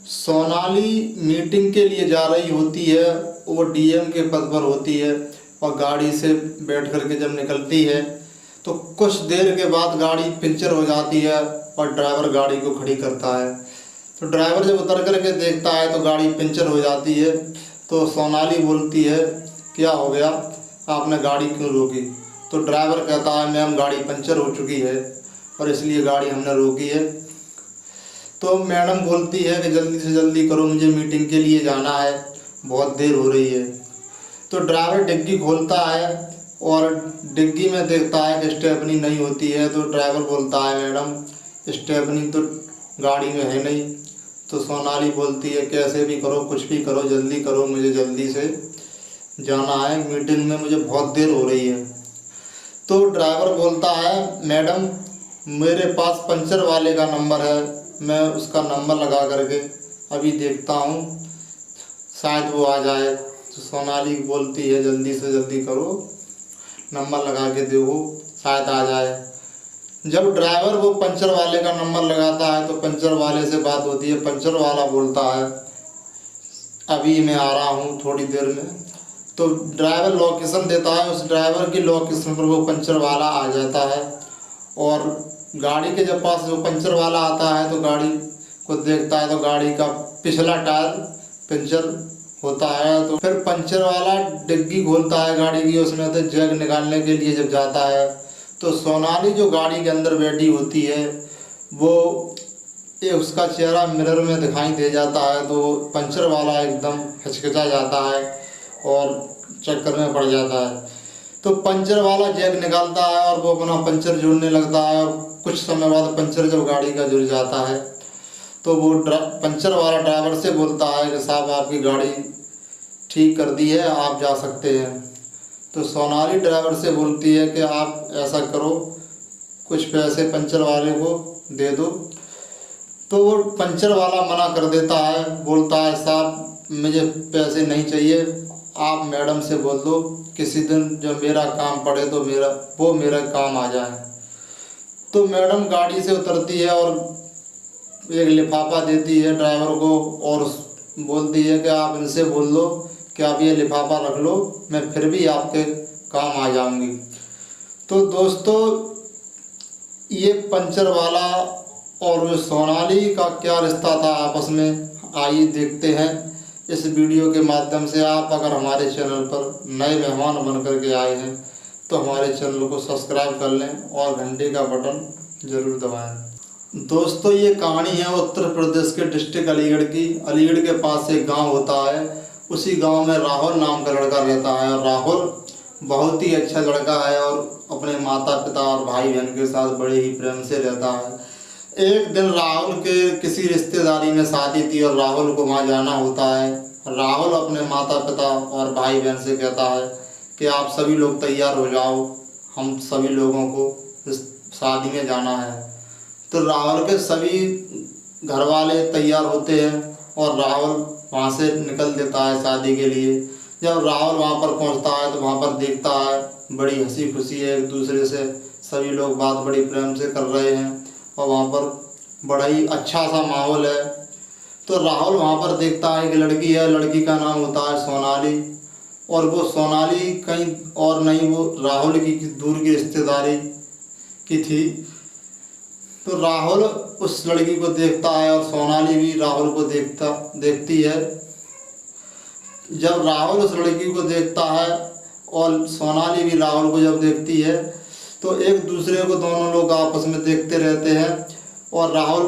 Sonali meeting के लिए जा रही होती है। वो डीएम के पद पर होती है और गाड़ी से बैठ कर के जब निकलती है तो कुछ देर के बाद गाड़ी पंचर हो जाती है और ड्राइवर गाड़ी को खड़ी करता है। तो ड्राइवर जब उतर कर के देखता है तो गाड़ी पंचर हो जाती है। तो सोनाली बोलती है, क्या हो गया, आपने गाड़ी क्यों रोकी? तो ड्राइवर कहता है, मैम गाड़ी पंचर हो चुकी है और इसलिए गाड़ी हमने रोकी है। तो मैडम बोलती है कि जल्दी से जल्दी करो, मुझे मीटिंग के लिए जाना है, बहुत देर हो रही है। तो ड्राइवर डिग्गी खोलता है और डिग्गी में देखता है कि स्टेपनी नहीं होती है। तो ड्राइवर बोलता है, मैडम स्टेपनी तो गाड़ी में है नहीं। तो सोनाली बोलती है, कैसे भी करो, कुछ भी करो, जल्दी करो, मुझे जल्दी से जाना है मीटिंग में, मुझे बहुत देर हो रही है। तो ड्राइवर बोलता है, मैडम मेरे पास पंचर वाले का नंबर है, मैं उसका नंबर लगा करके अभी देखता हूँ, शायद वो आ जाए। तो सोनाली बोलती है, जल्दी से जल्दी करो, नंबर लगा के देखो, शायद आ जाए। जब ड्राइवर वो पंचर वाले का नंबर लगाता है तो पंचर वाले से बात होती है। पंचर वाला बोलता है, अभी मैं आ रहा हूँ थोड़ी देर में। तो ड्राइवर लोकेशन देता है, उस ड्राइवर की लोकेशन पर वो पंचर वाला आ जाता है और गाड़ी के जब पास वो पंचर वाला आता है तो गाड़ी को देखता है तो गाड़ी का पिछला टायर पंचर होता है। तो फिर पंचर वाला डिग्गी खोलता है गाड़ी की, उसमें से जैक निकालने के लिए जब जाता है तो सोनाली जो गाड़ी के अंदर बैठी होती है वो उसका चेहरा मिरर में दिखाई दे जाता है। तो पंचर वाला एकदम हिचकिचा जाता है और चक्कर में पड़ जाता है। तो पंचर वाला जैक निकालता है और वो अपना पंचर जोड़ने लगता है और कुछ समय बाद पंचर जब गाड़ी का जुड़ जाता है तो वो पंचर वाला ड्राइवर से बोलता है कि साहब आपकी गाड़ी ठीक कर दी है, आप जा सकते हैं। तो सोनाली ड्राइवर से बोलती है कि आप ऐसा करो, कुछ पैसे पंचर वाले को दे दो। तो वो पंचर वाला मना कर देता है, बोलता है, साहब मुझे पैसे नहीं चाहिए, आप मैडम से बोल दो किसी दिन जब मेरा काम पड़े तो मेरा काम आ जाए। तो मैडम गाड़ी से उतरती है और एक लिफाफा देती है ड्राइवर को और बोलती है कि आप इनसे बोल दो कि आप ये लिफाफा रख लो, मैं फिर भी आपके काम आ जाऊंगी। तो दोस्तों, ये पंचर वाला और सोनाली का क्या रिश्ता था आपस में, आइए देखते हैं इस वीडियो के माध्यम से। आप अगर हमारे चैनल पर नए मेहमान बन कर के आए हैं तो हमारे चैनल को सब्सक्राइब कर लें और घंटे का बटन ज़रूर दबाएं। दोस्तों, ये कहानी है उत्तर प्रदेश के डिस्ट्रिक्ट अलीगढ़ की। अलीगढ़ के पास एक गांव होता है, उसी गांव में राहुल नाम का लड़का रहता है और राहुल बहुत ही अच्छा लड़का है और अपने माता पिता और भाई बहन के साथ बड़े ही प्रेम से रहता है। एक दिन राहुल के किसी रिश्तेदारी में शादी थी और राहुल को वहाँ जाना होता है। राहुल अपने माता पिता और भाई बहन से कहता है कि आप सभी लोग तैयार हो जाओ, हम सभी लोगों को इस शादी में जाना है। तो राहुल के सभी घर वाले तैयार होते हैं और राहुल वहाँ से निकल देता है शादी के लिए। जब राहुल वहाँ पर पहुँचता है तो वहाँ पर देखता है बड़ी हंसी खुशी है, एक दूसरे से सभी लोग बात बड़ी प्रेम से कर रहे हैं और वहाँ पर बड़ा ही अच्छा सा माहौल है। तो राहुल वहाँ पर देखता है कि लड़की है, लड़की का नाम होता है सोनाली और वो सोनाली कहीं और नहीं, वो राहुल की दूर की रिश्तेदारी की थी। तो राहुल उस लड़की को देखता है और सोनाली भी राहुल को देखती है। जब राहुल उस लड़की को देखता है और सोनाली भी राहुल को जब देखती है तो एक दूसरे को दोनों लोग आपस में देखते रहते हैं और राहुल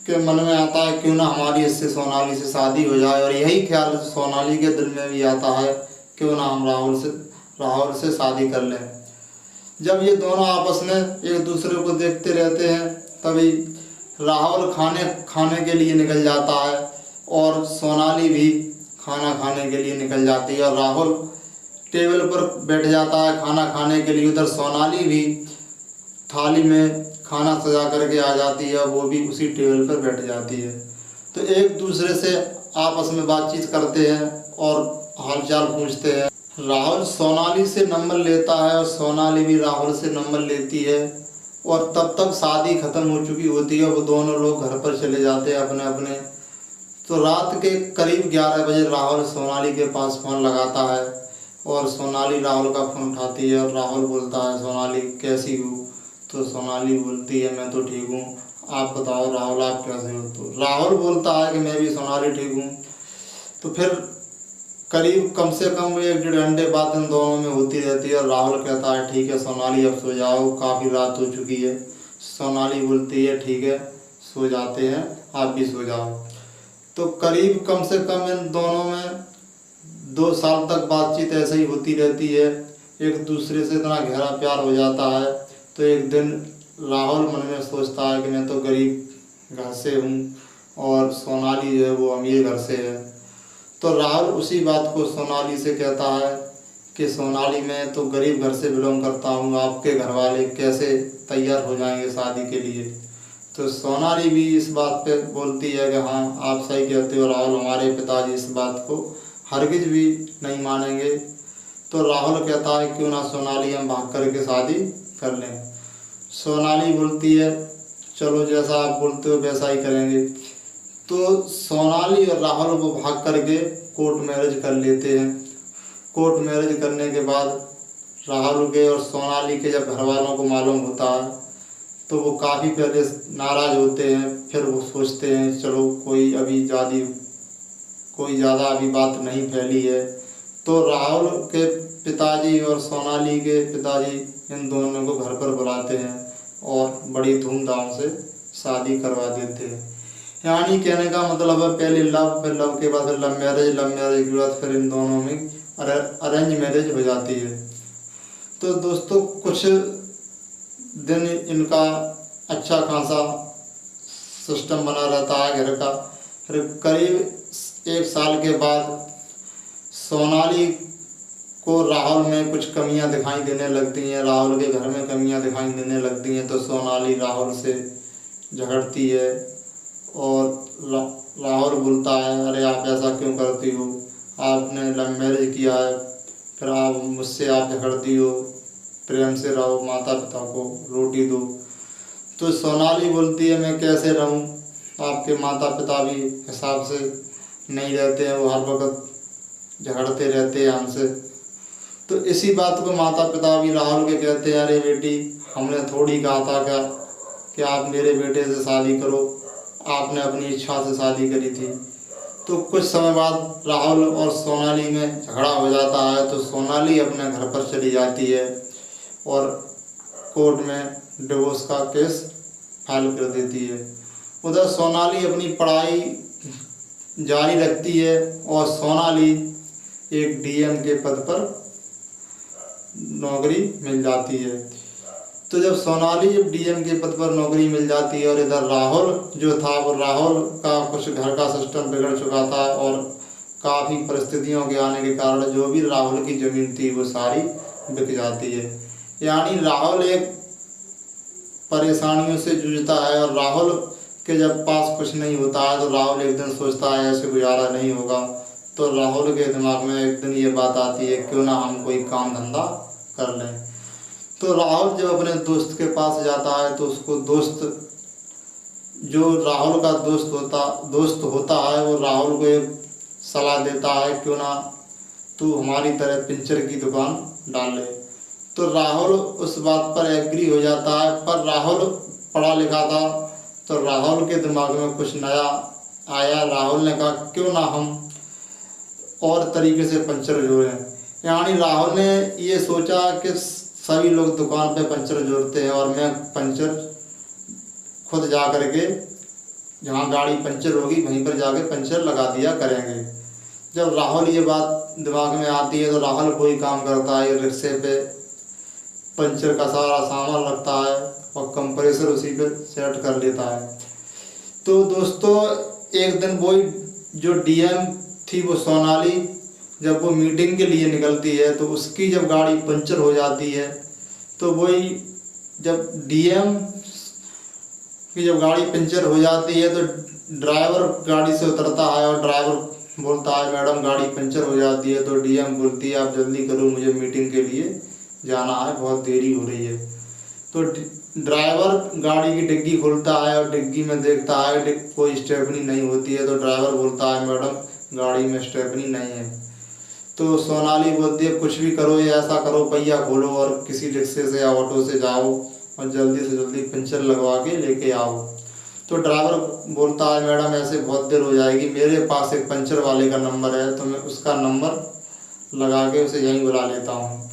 के मन में आता है क्यों ना हमारी इससे सोनाली से शादी हो जाए। और यही ख्याल सोनाली के दिल में भी आता है, क्यों ना हम राहुल से शादी कर लें। जब ये दोनों आपस में एक दूसरे को देखते रहते हैं तभी राहुल खाने के लिए निकल जाता है और सोनाली भी खाना खाने के लिए निकल जाती है। और राहुल टेबल पर बैठ जाता है खाना खाने के लिए, उधर सोनाली भी थाली में खाना सजा करके आ जाती है, वो भी उसी टेबल पर बैठ जाती है। तो एक दूसरे से आपस में बातचीत करते हैं और हालचाल पूछते हैं। राहुल सोनाली से नंबर लेता है और सोनाली भी राहुल से नंबर लेती है और तब तक शादी ख़त्म हो चुकी होती है। वो दोनों लोग घर पर चले जाते हैं अपने अपने तो रात के करीब 11 बजे राहुल सोनाली के पास फ़ोन लगाता है और सोनाली राहुल का फ़ोन उठाती है और राहुल बोलता है, सोनाली कैसी हो? तो सोनाली बोलती है, मैं तो ठीक हूँ, आप बताओ राहुल आप कैसे हो? तो राहुल बोलता है कि मैं भी सोनाली ठीक हूँ। तो फिर करीब कम से कम 1-1.5 घंटे बात इन दोनों में होती रहती है और राहुल कहता है, ठीक है सोनाली अब सो जाओ, काफ़ी रात हो चुकी है। सोनाली बोलती है, ठीक है सो जाते हैं, आप भी सो जाओ। तो करीब कम से कम इन दोनों में 2 साल तक बातचीत ऐसे ही होती रहती है, एक दूसरे से इतना गहरा प्यार हो जाता है। तो एक दिन राहुल मन में सोचता है कि मैं तो गरीब घर से हूँ और सोनाली जो है वो अमीर घर से है। तो राहुल उसी बात को सोनाली से कहता है कि सोनाली मैं तो गरीब घर से बिलोंग करता हूँ, आपके घर वाले कैसे तैयार हो जाएंगे शादी के लिए? तो सोनाली भी इस बात पे बोलती है कि हाँ आप सही कहते हो राहुल, हमारे पिताजी इस बात को हरगिज भी नहीं मानेंगे। तो राहुल कहता है क्यों ना सोनाली हम भाग करके शादी कर लें। सोनाली बोलती है चलो जैसा आप बोलते हो वैसा ही करेंगे। तो सोनाली और राहुल वो भाग करके कोर्ट मैरिज कर लेते हैं। कोर्ट मैरिज करने के बाद राहुल के और सोनाली के जब घर वालों को मालूम होता है तो वो काफ़ी पहले नाराज़ होते हैं। फिर वो सोचते हैं चलो कोई ज़्यादा अभी बात नहीं फैली है। तो राहुल के पिताजी और सोनाली के पिताजी इन दोनों को घर पर बुलाते हैं और बड़ी धूमधाम से शादी करवा देते हैं। यानी कहने का मतलब है पहले लव, फिर लव के बाद लव मैरिज, लव मैरिज के बाद फिर इन दोनों में अरेंज मैरिज हो जाती है। तो दोस्तों कुछ दिन इनका अच्छा खासा सिस्टम बना रहता है घर का। फिर करीब 1 साल के बाद सोनाली को राहुल में कुछ कमियां दिखाई देने लगती हैं, राहुल के घर में कमियां दिखाई देने लगती हैं। तो सोनाली राहुल से झगड़ती है और राहुल बोलता है, अरे आप ऐसा क्यों करती हो, आपने लव मैरिज किया है, फिर आप मुझसे आप झगड़ती हो, प्रेम से रहो, माता पिता को रोटी दो। तो सोनाली बोलती है मैं कैसे रहूं, आपके माता पिता भी हिसाब से नहीं रहते हैं, वो हर वक्त झगड़ते रहते हैं हमसे। तो इसी बात को माता पिता भी राहुल के कहते हैं, अरे बेटी हमने थोड़ी कहा था क्या कि आप मेरे बेटे से शादी करो, आपने अपनी इच्छा से शादी करी थी। तो कुछ समय बाद राहुल और सोनाली में झगड़ा हो जाता है। तो सोनाली अपने घर पर चली जाती है और कोर्ट में डिवोर्स का केस फाइल कर देती है। उधर सोनाली अपनी पढ़ाई जारी रखती है और सोनाली एक डीएम के पद पर नौकरी मिल जाती है। तो जब सोनाली जब डीएम के पद पर नौकरी मिल जाती है और इधर राहुल जो था वो राहुल का कुछ घर का सिस्टम बिगड़ चुका था और काफ़ी परिस्थितियों के आने के कारण जो भी राहुल की ज़मीन थी वो सारी बिक जाती है। यानी राहुल एक परेशानियों से जूझता है और राहुल के जब पास कुछ नहीं होता है तो राहुल एक दिन सोचता है ऐसे गुजारा नहीं होगा। तो राहुल के दिमाग में एक दिन ये बात आती है क्यों ना हम कोई काम धंधा कर लें। तो राहुल जब अपने दोस्त के पास जाता है तो उसको दोस्त जो राहुल का दोस्त होता है वो राहुल को एक सलाह देता है क्यों ना तू हमारी तरह पिंचर की दुकान डाल ले। तो राहुल उस बात पर एग्री हो जाता है, पर राहुल पढ़ा लिखा था तो राहुल के दिमाग में कुछ नया आया। राहुल ने कहा क्यों ना हम और तरीके से पंचर जोड़ें। यानी राहुल ने ये सोचा कि सभी लोग दुकान पे पंचर जोड़ते हैं और मैं पंचर खुद जा करके जहाँ गाड़ी पंचर होगी वहीं पर जाके पंचर लगा दिया करेंगे। जब राहुल ये बात दिमाग में आती है तो राहुल कोई काम करता है, रिक्शे पे पंचर का सारा सामान रखता है और कंप्रेसर उसी पर सेट कर लेता है। तो दोस्तों एक दिन वही जो डीएम थी वो सोनाली जब वो मीटिंग के लिए निकलती है तो उसकी जब गाड़ी पंचर हो जाती है तो वही जब डीएम की जब गाड़ी पंचर हो जाती है तो ड्राइवर गाड़ी से उतरता है और ड्राइवर बोलता है मैडम गाड़ी पंचर हो जाती है। तो डीएम बोलती है आप जल्दी करो मुझे मीटिंग के लिए जाना है, बहुत देरी हो रही है। तो ड्राइवर गाड़ी की डिग्गी खोलता है और डिग्गी में देखता है कोई स्टेपनी नहीं होती है, तो ड्राइवर बोलता है मैडम गाड़ी में स्टेपनी नहीं है। तो सोनाली बोलती है कुछ भी करो या ऐसा करो, पहिया खोलो और किसी रिक्शे से या ऑटो से जाओ और जल्दी से जल्दी पंचर लगवा के लेके आओ। तो ड्राइवर बोलता है मैडम ऐसे बहुत देर हो जाएगी, मेरे पास एक पंचर वाले का नंबर है, तो मैं उसका नंबर लगा के उसे यहीं बुला लेता हूँ।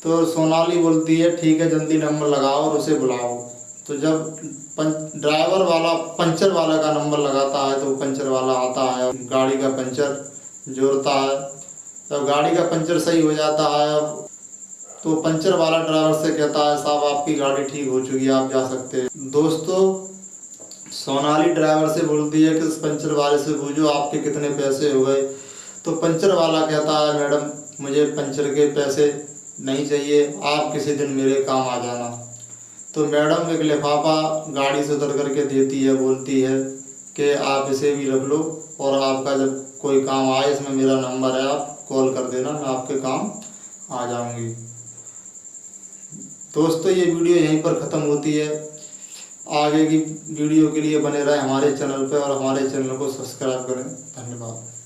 तो सोनाली बोलती है ठीक है, जल्दी नंबर लगाओ और उसे बुलाओ। तो जब ड्राइवर वाला पंचर वाला का नंबर लगाता है तो पंचर वाला आता है और गाड़ी का पंचर जोड़ता है। तो गाड़ी का पंचर सही हो जाता है तो पंचर वाला ड्राइवर से कहता है साहब आपकी गाड़ी ठीक हो चुकी है, आप जा सकते हैं। दोस्तों सोनाली ड्राइवर से बोलती है कि उस पंचर वाले से पूछो आपके कितने पैसे हो गए। तो पंचर वाला कहता है मैडम मुझे पंचर के पैसे नहीं चाहिए, आप किसी दिन मेरे काम आ जाना। तो मैडम एक लिफाफा गाड़ी से उतर करके देती है, बोलती है कि आप इसे भी रख लो और आपका जब कोई काम आए इसमें मेरा नंबर है, आप कॉल कर देना, मैं आपके काम आ जाऊंगी। दोस्तों ये वीडियो यहीं पर ख़त्म होती है। आगे की वीडियो के लिए बने रहे हमारे चैनल पर और हमारे चैनल को सब्सक्राइब करें। धन्यवाद।